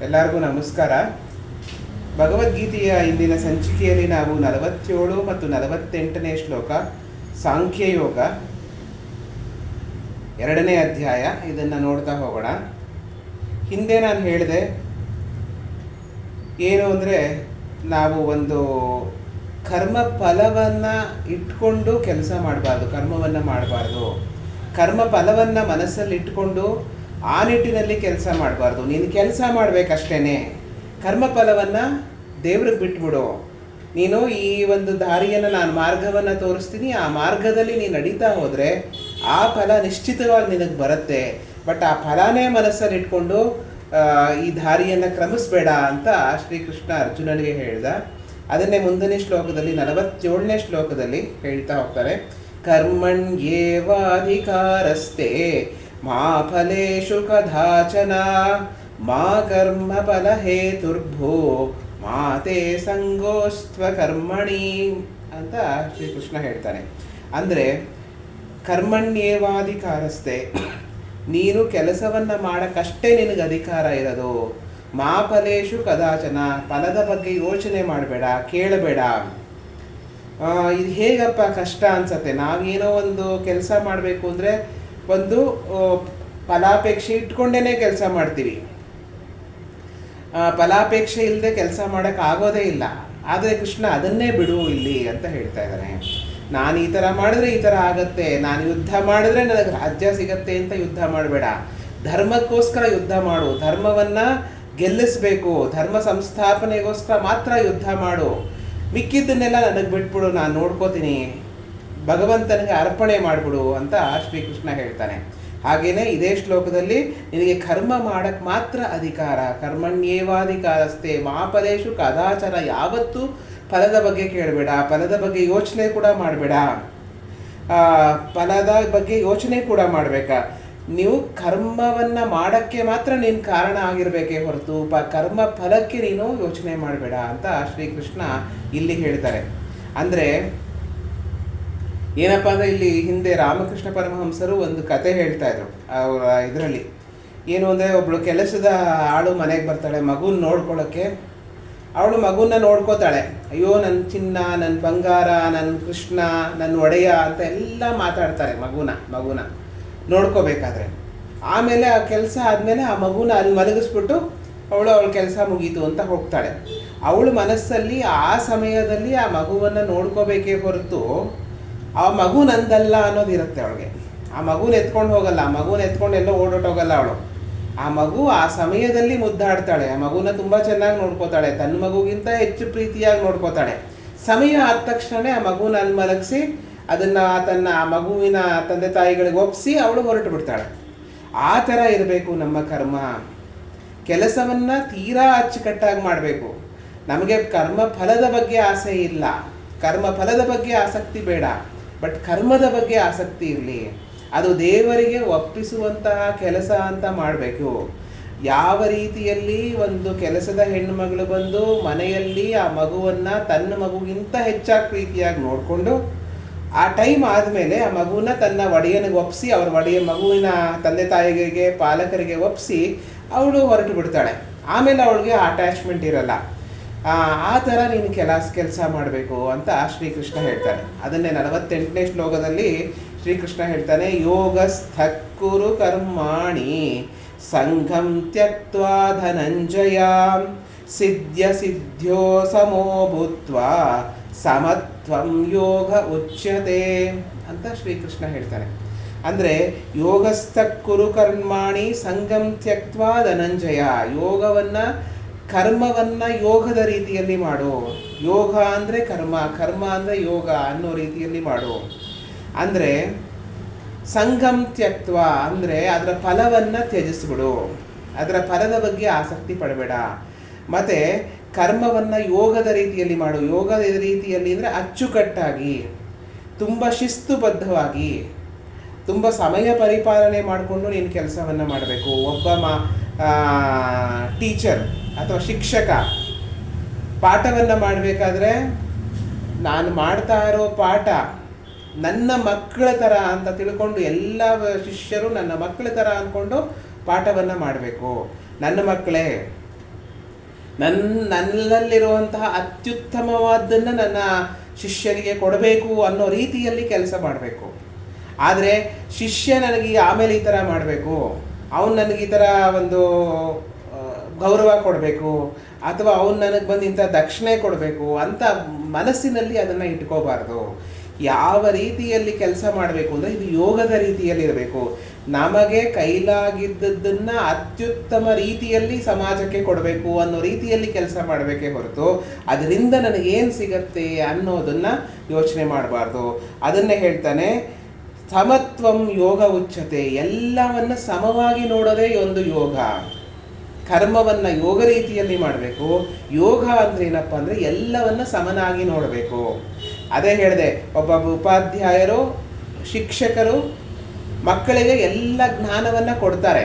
ಎಲ್ಲರಿಗೂ ನಮಸ್ಕಾರ. ಭಗವದ್ಗೀತೆಯ ಇಂದಿನ ಸಂಚಿಕೆಯಲ್ಲಿ ನಾವು 47 ಮತ್ತು 48ನೇ ಶ್ಲೋಕ ಸಾಂಖ್ಯಯೋಗ 2ನೇ ಅಧ್ಯಾಯ ಇದನ್ನು ನೋಡ್ತಾ ಹೋಗೋಣ. ಹಿಂದೆ ನಾನು ಹೇಳಿದೆ ಏನು ಅಂದರೆ, ನಾವು ಒಂದು ಕರ್ಮ ಫಲವನ್ನು ಇಟ್ಕೊಂಡು ಕೆಲಸ ಮಾಡಬಾರ್ದು, ಕರ್ಮವನ್ನು ಮಾಡಬಾರ್ದು. ಕರ್ಮ ಫಲವನ್ನು ಮನಸ್ಸಲ್ಲಿ ಇಟ್ಕೊಂಡು ಆ ನಿಟ್ಟಿನಲ್ಲಿ ಕೆಲಸ ಮಾಡಬಾರ್ದು. ನೀನು ಕೆಲಸ ಮಾಡಬೇಕಷ್ಟೇ. ಕರ್ಮಫಲವನ್ನು ದೇವ್ರಿಗೆ ಬಿಟ್ಬಿಡು. ನೀನು ಈ ಒಂದು ದಾರಿಯನ್ನು, ನಾನು ಮಾರ್ಗವನ್ನು ತೋರಿಸ್ತೀನಿ, ಆ ಮಾರ್ಗದಲ್ಲಿ ನೀನು ನಡೀತಾ ಹೋದರೆ ಆ ಫಲ ನಿಶ್ಚಿತವಾಗಿ ನಿನಗೆ ಬರುತ್ತೆ. ಬಟ್ ಆ ಫಲನೇ ಮನಸ್ಸಲ್ಲಿ ಇಟ್ಕೊಂಡು ಈ ದಾರಿಯನ್ನು ಕ್ರಮಿಸಬೇಡ ಅಂತ ಶ್ರೀಕೃಷ್ಣ ಅರ್ಜುನನಿಗೆ ಹೇಳ್ದ. ಅದನ್ನೇ ಮುಂದಿನ ಶ್ಲೋಕದಲ್ಲಿ 47ನೇ ಶ್ಲೋಕದಲ್ಲಿ ಹೇಳ್ತಾ ಹೋಗ್ತಾರೆ. ಕರ್ಮಣ್ಯೇವಾಧಿಕಾರಸ್ತೆ ಮಾ ಫಲೇಷು ಕದಾಚನ ಮಾ ಕರ್ಮ ಫಲ ಹೇತುರ್ಭೋ ಮಾತೆ ಸಂಗೋಸ್ತ್ವ ಕರ್ಮಣಿ ಅಂತ ಶ್ರೀಕೃಷ್ಣ ಹೇಳ್ತಾನೆ. ಅಂದರೆ ಕರ್ಮಣ್ಯೇವಾಧಿಕಾರಸ್ತೆ, ನೀನು ಕೆಲಸವನ್ನು ಮಾಡೋಕ್ಕಷ್ಟೇ ನಿನಗೆ ಅಧಿಕಾರ ಇರೋದು. ಮಾ ಫಲೇಷು ಕದಾಚನ, ಫಲದ ಬಗ್ಗೆ ಯೋಚನೆ ಮಾಡಬೇಡ, ಕೇಳಬೇಡ. ಇದು ಹೇಗಪ್ಪ ಕಷ್ಟ ಅನ್ಸತ್ತೆ. ನಾವೇನೋ ಒಂದು ಕೆಲಸ ಮಾಡಬೇಕು ಅಂದರೆ ಒಂದು ಫಲಾಪೇಕ್ಷೆ ಇಟ್ಕೊಂಡೇ ಕೆಲಸ ಮಾಡ್ತೀವಿ. ಫಲಾಪೇಕ್ಷೆ ಇಲ್ಲದೆ ಕೆಲಸ ಮಾಡೋಕ್ಕಾಗೋದೇ ಇಲ್ಲ. ಆದರೆ ಕೃಷ್ಣ ಅದನ್ನೇ ಬಿಡು ಇಲ್ಲಿ ಅಂತ ಹೇಳ್ತಾ ಇದ್ದಾನೆ. ನಾನು ಈ ಥರ ಮಾಡಿದ್ರೆ ಈ ಥರ ಆಗತ್ತೆ, ನಾನು ಯುದ್ಧ ಮಾಡಿದ್ರೆ ನನಗೆ ರಾಜ್ಯ ಸಿಗತ್ತೆ ಅಂತ ಯುದ್ಧ ಮಾಡಬೇಡ. ಧರ್ಮಕ್ಕೋಸ್ಕರ ಯುದ್ಧ ಮಾಡು, ಧರ್ಮವನ್ನು ಗೆಲ್ಲಿಸಬೇಕು, ಧರ್ಮ ಸಂಸ್ಥಾಪನೆಗೋಸ್ಕರ ಮಾತ್ರ ಯುದ್ಧ ಮಾಡು. ಮಿಕ್ಕಿದ್ದನ್ನೆಲ್ಲ ನನಗೆ ಬಿಟ್ಬಿಡು, ನಾನು ನೋಡ್ಕೋತೀನಿ, ಭಗವಂತನಿಗೆ ಅರ್ಪಣೆ ಮಾಡಿಬಿಡು ಅಂತ ಶ್ರೀಕೃಷ್ಣ ಹೇಳ್ತಾನೆ. ಹಾಗೆಯೇ ಇದೇ ಶ್ಲೋಕದಲ್ಲಿ ನಿನಗೆ ಕರ್ಮ ಮಾಡೋಕ್ಕೆ ಮಾತ್ರ ಅಧಿಕಾರ. ಕರ್ಮಣ್ಯೇವಾಧಿಕಾರಸ್ತೆ ಮಾ ಫಲೇಷು ಕದಾಚನ, ಯಾವತ್ತೂ ಫಲದ ಬಗ್ಗೆ ಕೇಳಬೇಡ, ಫಲದ ಬಗ್ಗೆ ಯೋಚನೆ ಕೂಡ ಮಾಡಬೇಡ. ಫಲದ ಬಗ್ಗೆ ಯೋಚನೆ ಕೂಡ ಮಾಡಬೇಕಾ, ನೀವು ಕರ್ಮವನ್ನು ಮಾಡೋಕ್ಕೆ ಮಾತ್ರ ನೀನು ಕಾರಣ ಆಗಿರಬೇಕೇ ಹೊರತು ಕರ್ಮ ಫಲಕ್ಕೆ ನೀನು ಯೋಚನೆ ಮಾಡಬೇಡ ಅಂತ ಶ್ರೀಕೃಷ್ಣ ಇಲ್ಲಿ ಹೇಳ್ತಾರೆ. ಅಂದರೆ ಏನಪ್ಪ ಅಂದರೆ, ಇಲ್ಲಿ ಹಿಂದೆ ರಾಮಕೃಷ್ಣ ಪರಮಹಂಸರು ಒಂದು ಕತೆ ಹೇಳ್ತಾ ಇದ್ರು. ಅವರ ಇದರಲ್ಲಿ ಏನು ಅಂದರೆ, ಒಬ್ಬಳು ಕೆಲಸದ ಆಳು ಮನೆಗೆ ಬರ್ತಾಳೆ ಮಗುನ ನೋಡ್ಕೊಳ್ಳೋಕ್ಕೆ. ಅವಳು ಮಗುನ ನೋಡ್ಕೋತಾಳೆ. ಅಯ್ಯೋ ನನ್ನ ಚಿನ್ನ, ನನ್ನ ಬಂಗಾರ, ನನ್ನ ಕೃಷ್ಣ, ನನ್ನ ಒಡೆಯ ಅಂತ ಎಲ್ಲ ಮಾತಾಡ್ತಾರೆ ಮಗುನ ನೋಡ್ಕೋಬೇಕಾದ್ರೆ. ಆಮೇಲೆ ಆ ಕೆಲಸ ಆದಮೇಲೆ ಆ ಮಗುನ ಅಲ್ಲಿ ಮಲಗಿಸ್ಬಿಟ್ಟು ಅವಳ ಕೆಲಸ ಮುಗೀತು ಅಂತ ಹೋಗ್ತಾಳೆ. ಅವಳ ಮನಸ್ಸಲ್ಲಿ ಆ ಸಮಯದಲ್ಲಿ ಆ ಮಗುವನ್ನು ನೋಡ್ಕೋಬೇಕೇ ಹೊರತು ಆ ಮಗು ನಂದಲ್ಲ ಅನ್ನೋದಿರುತ್ತೆ ಅವಳಿಗೆ. ಆ ಮಗುನ ಎತ್ಕೊಂಡು ಹೋಗಲ್ಲ, ಆ ಮಗುನ ಎತ್ಕೊಂಡು ಎಲ್ಲೋ ಓಡೋಟೋಗಲ್ಲ ಅವಳು. ಆ ಮಗು ಆ ಸಮಯದಲ್ಲಿ ಮುದ್ದಾಡ್ತಾಳೆ, ಆ ಮಗುನ ತುಂಬ ಚೆನ್ನಾಗಿ ನೋಡ್ಕೋತಾಳೆ, ತನ್ನ ಮಗುಗಿಂತ ಹೆಚ್ಚು ಪ್ರೀತಿಯಾಗಿ ನೋಡ್ಕೋತಾಳೆ. ಸಮಯ ಆದ ತಕ್ಷಣ ಆ ಮಗುನ ಅಲ್ಲಿ ಮಲಗಿಸಿ ಅದನ್ನು ತನ್ನ ಆ ಮಗುವಿನ ತಂದೆ ತಾಯಿಗಳಿಗೆ ಒಪ್ಪಿಸಿ ಅವಳು ಹೊರಟು ಬಿಡ್ತಾಳೆ. ಆ ಥರ ಇರಬೇಕು ನಮ್ಮ ಕರ್ಮ. ಕೆಲಸವನ್ನು ತೀರಾ ಅಚ್ಚುಕಟ್ಟಾಗಿ ಮಾಡಬೇಕು. ನಮಗೆ ಕರ್ಮ ಫಲದ ಬಗ್ಗೆ ಆಸೆ ಇಲ್ಲ, ಕರ್ಮ ಫಲದ ಬಗ್ಗೆ ಆಸಕ್ತಿ ಬೇಡ, ಬಟ್ ಕರ್ಮದ ಬಗ್ಗೆ ಆಸಕ್ತಿ ಇರಲಿ. ಅದು ದೇವರಿಗೆ ಒಪ್ಪಿಸುವಂತಹ ಕೆಲಸ ಅಂತ ಮಾಡಬೇಕು. ಯಾವ ರೀತಿಯಲ್ಲಿ ಒಂದು ಕೆಲಸದ ಹೆಣ್ಣುಮಗಳು ಬಂದು ಮನೆಯಲ್ಲಿ ಆ ಮಗುವನ್ನು ತನ್ನ ಮಗುಗಿಂತ ಹೆಚ್ಚಾಗಿ ಪ್ರೀತಿಯಾಗಿ ನೋಡಿಕೊಂಡು ಆ ಟೈಮ್ ಆದಮೇಲೆ ಆ ಮಗುನ ತನ್ನ ಒಡೆಯನಿಗೆ ಒಪ್ಪಿಸಿ, ಅವ್ರ ಮಗುವಿನ ತಂದೆ ತಾಯಿಗಳಿಗೆ ಪಾಲಕರಿಗೆ ಒಪ್ಪಿಸಿ ಅವಳು ಹೊರಟು ಬಿಡ್ತಾಳೆ. ಆಮೇಲೆ ಅವಳಿಗೆ ಅಟ್ಯಾಚ್ಮೆಂಟ್ ಇರಲ್ಲ. ಆ ಥರ ನೀನು ಕೆಲಸ ಮಾಡಬೇಕು ಅಂತ ಶ್ರೀಕೃಷ್ಣ ಹೇಳ್ತಾನೆ. ಅದನ್ನೇ 48ನೇ ಶ್ಲೋಕದಲ್ಲಿ ಶ್ರೀಕೃಷ್ಣ ಹೇಳ್ತಾನೆ. ಯೋಗಸ್ಥಃಕುರು ಕರ್ಮಾಣಿ ಸಂಘಂ ತ್ಯಕ್ತ್ವಾ ಧನಂಜಯ ಸಿದ್ಧ್ಯ ಸಿದ್ಧ್ಯೋ ಸಮೋ ಭೂತ್ವಾ ಸಮತ್ವಂ ಯೋಗ ಉಚ್ಯತೆ ಅಂತ ಶ್ರೀಕೃಷ್ಣ ಹೇಳ್ತಾನೆ. ಅಂದರೆ ಯೋಗಸ್ಥಃಕುರು ಕರ್ಮಾಣಿ ಸಂಘಂ ತ್ಯಕ್ತ್ವಾ ಧನಂಜಯ, ಕರ್ಮವನ್ನು ಯೋಗದ ರೀತಿಯಲ್ಲಿ ಮಾಡು. ಯೋಗ ಅಂದರೆ ಕರ್ಮ, ಕರ್ಮ ಅಂದರೆ ಯೋಗ ಅನ್ನೋ ರೀತಿಯಲ್ಲಿ ಮಾಡು. ಅಂದರೆ ಸಂಘಂ ತ್ಯಕ್ತ್ವ ಅಂದರೆ ಅದರ ಫಲವನ್ನು ತ್ಯಜಿಸ್ಬಿಡು, ಅದರ ಫಲದ ಬಗ್ಗೆ ಆಸಕ್ತಿ ಪಡಬೇಡ. ಮತ್ತು ಕರ್ಮವನ್ನು ಯೋಗದ ರೀತಿಯಲ್ಲಿ ಮಾಡು. ಯೋಗದ ರೀತಿಯಲ್ಲಿ ಅಂದರೆ ಅಚ್ಚುಕಟ್ಟಾಗಿ, ತುಂಬ ಶಿಸ್ತುಬದ್ಧವಾಗಿ, ತುಂಬ ಸಮಯ ಪರಿಪಾಲನೆ ಮಾಡಿಕೊಂಡು ನೀನು ಕೆಲಸವನ್ನು ಮಾಡಬೇಕು. ಒಬ್ಬ ಟೀಚರ್ ಅಥವಾ ಶಿಕ್ಷಕ ಪಾಠವನ್ನು ಮಾಡಬೇಕಾದ್ರೆ, ನಾನು ಮಾಡ್ತಾ ಇರೋ ಪಾಠ ನನ್ನ ಮಕ್ಕಳ ಥರ ಅಂತ ತಿಳ್ಕೊಂಡು ಎಲ್ಲ ಶಿಷ್ಯರು ನನ್ನ ಮಕ್ಕಳ ಥರ ಅಂದ್ಕೊಂಡು ಪಾಠವನ್ನು ಮಾಡಬೇಕು. ನನ್ನ ಮಕ್ಕಳೇ, ನನ್ನಲ್ಲಿರುವಂತಹ ಅತ್ಯುತ್ತಮವಾದ್ದನ್ನು ನನ್ನ ಶಿಷ್ಯನಿಗೆ ಕೊಡಬೇಕು ಅನ್ನೋ ರೀತಿಯಲ್ಲಿ ಕೆಲಸ ಮಾಡಬೇಕು. ಆದರೆ ಶಿಷ್ಯ ನನಗೆ ಆಮೇಲೆ ಈ ಥರ ಮಾಡಬೇಕು, ಅವನು ನನಗೆ ಈ ಥರ ಒಂದು ಗೌರವ ಕೊಡಬೇಕು, ಅಥವಾ ಅವನು ನನಗೆ ಬಂದು ಇಂಥ ದಕ್ಷಿಣೆ ಕೊಡಬೇಕು ಅಂತ ಮನಸ್ಸಿನಲ್ಲಿ ಅದನ್ನು ಇಟ್ಕೋಬಾರ್ದು. ಯಾವ ರೀತಿಯಲ್ಲಿ ಕೆಲಸ ಮಾಡಬೇಕು ಅಂದರೆ ಇದು ಯೋಗದ ರೀತಿಯಲ್ಲಿ ಇರಬೇಕು. ನಮಗೆ ಕೈಲಾಗಿದ್ದದ್ದನ್ನು ಅತ್ಯುತ್ತಮ ರೀತಿಯಲ್ಲಿ ಸಮಾಜಕ್ಕೆ ಕೊಡಬೇಕು ಅನ್ನೋ ರೀತಿಯಲ್ಲಿ ಕೆಲಸ ಮಾಡಬೇಕೇ ಹೊರತು ಅದರಿಂದ ನನಗೇನು ಸಿಗತ್ತೆ ಅನ್ನೋದನ್ನು ಯೋಚನೆ ಮಾಡಬಾರ್ದು. ಅದನ್ನೇ ಹೇಳ್ತಾನೆ, ಸಮತ್ವಂ ಯೋಗ ಉಚ್ಯತೆ. ಎಲ್ಲವನ್ನು ಸಮವಾಗಿ ನೋಡೋದೇ ಒಂದು ಯೋಗ. ಕರ್ಮವನ್ನು ಯೋಗ ರೀತಿಯಲ್ಲಿ ಮಾಡಬೇಕು. ಯೋಗ ಅಂದರೆ ಏನಪ್ಪ ಅಂದರೆ ಎಲ್ಲವನ್ನು ಸಮನಾಗಿ ನೋಡಬೇಕು. ಅದೇ ಹೇಳಿದೆ, ಒಬ್ಬ ಉಪಾಧ್ಯಾಯರು, ಶಿಕ್ಷಕರು ಮಕ್ಕಳಿಗೆ ಎಲ್ಲ ಜ್ಞಾನವನ್ನು ಕೊಡ್ತಾರೆ.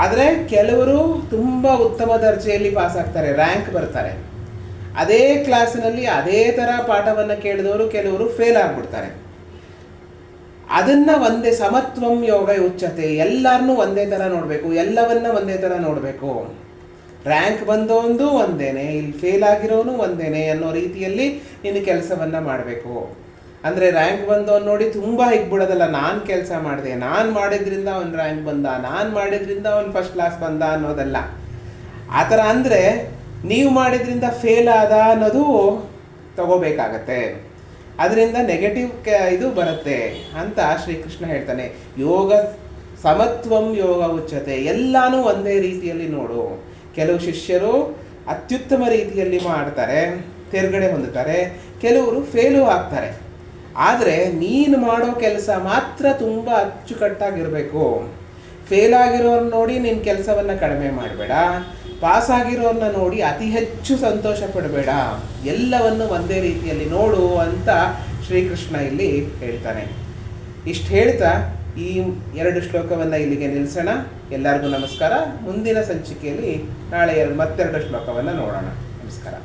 ಆದರೆ ಕೆಲವರು ತುಂಬ ಉತ್ತಮ ದರ್ಜೆಯಲ್ಲಿ ಪಾಸ್ ಆಗ್ತಾರೆ, ರ್ಯಾಂಕ್ ಬರ್ತಾರೆ. ಅದೇ ಕ್ಲಾಸಿನಲ್ಲಿ ಅದೇ ಥರ ಪಾಠವನ್ನು ಕೇಳಿದವರು ಕೆಲವರು ಫೇಲ್ ಆಗಿಬಿಡ್ತಾರೆ. ಅದನ್ನು ಒಂದೇ ಸಮತ್ವಂ ಯೋಗ ಉಚ್ಯತೆ. ಎಲ್ಲರನ್ನೂ ಒಂದೇ ಥರ ನೋಡಬೇಕು, ಎಲ್ಲವನ್ನ ಒಂದೇ ಥರ ನೋಡಬೇಕು. ರ್ಯಾಂಕ್ ಬಂದವನು ಒಂದೇನೆ, ಇಲ್ಲಿ ಫೇಲ್ ಆಗಿರೋನು ಒಂದೇನೆ ಅನ್ನೋ ರೀತಿಯಲ್ಲಿ ನೀನು ಕೆಲಸವನ್ನು ಮಾಡಬೇಕು. ಅಂದರೆ ರ್ಯಾಂಕ್ ಬಂದವನು ನೋಡಿ ತುಂಬ ಹಿಗ್ಬಿಡೋದಲ್ಲ, ನಾನು ಕೆಲಸ ಮಾಡಿದೆ, ನಾನು ಮಾಡಿದ್ರಿಂದ ಅವನು ರ್ಯಾಂಕ್ ಬಂದ, ನಾನು ಮಾಡಿದ್ರಿಂದ ಅವನು ಫಸ್ಟ್ ಕ್ಲಾಸ್ ಬಂದ ಅನ್ನೋದಲ್ಲ. ಆ ಥರ ಅಂದರೆ ನೀವು ಮಾಡಿದ್ರಿಂದ ಫೇಲ್ ಆದ ಅನ್ನೋದು ತಗೋಬೇಕಾಗತ್ತೆ. ಅದರಿಂದ ನೆಗೆಟಿವ್ ಇದು ಬರುತ್ತೆ ಅಂತ ಶ್ರೀಕೃಷ್ಣ ಹೇಳ್ತಾನೆ. ಯೋಗ ಸಮತ್ವಂ ಯೋಗ ಉಚ್ಯತೆ. ಎಲ್ಲನೂ ಒಂದೇ ರೀತಿಯಲ್ಲಿ ನೋಡು. ಕೆಲವು ಶಿಷ್ಯರು ಅತ್ಯುತ್ತಮ ರೀತಿಯಲ್ಲಿ ಮಾಡ್ತಾರೆ, ತೇರ್ಗಡೆ ಹೊಂದುತ್ತಾರೆ, ಕೆಲವರು ಫೇಲು ಆಗ್ತಾರೆ. ಆದರೆ ನೀನು ಮಾಡೋ ಕೆಲಸ ಮಾತ್ರ ತುಂಬ ಅಚ್ಚುಕಟ್ಟಾಗಿರಬೇಕು. ಫೇಲ್ ಆಗಿರೋರನ್ನ ನೋಡಿ ನೀನು ಕೆಲಸವನ್ನು ಕಡಿಮೆ ಮಾಡಬೇಡ, ಪಾಸ್ ಆಗಿರೋರನ್ನ ನೋಡಿ ಅತಿ ಹೆಚ್ಚು ಸಂತೋಷ ಪಡಬೇಡ. ಎಲ್ಲವನ್ನು ಒಂದೇ ರೀತಿಯಲ್ಲಿ ನೋಡು ಅಂತ ಶ್ರೀಕೃಷ್ಣ ಇಲ್ಲಿ ಹೇಳ್ತಾನೆ. ಇಷ್ಟು ಹೇಳ್ತಾ ಈ 2 ಶ್ಲೋಕವನ್ನು ಇಲ್ಲಿಗೆ ನಿಲ್ಲಿಸೋಣ. ಎಲ್ಲರಿಗೂ ನಮಸ್ಕಾರ. ಮುಂದಿನ ಸಂಚಿಕೆಯಲ್ಲಿ ನಾಳೆ ಮತ್ತೆರಡು ಶ್ಲೋಕವನ್ನು ನೋಡೋಣ. ನಮಸ್ಕಾರ.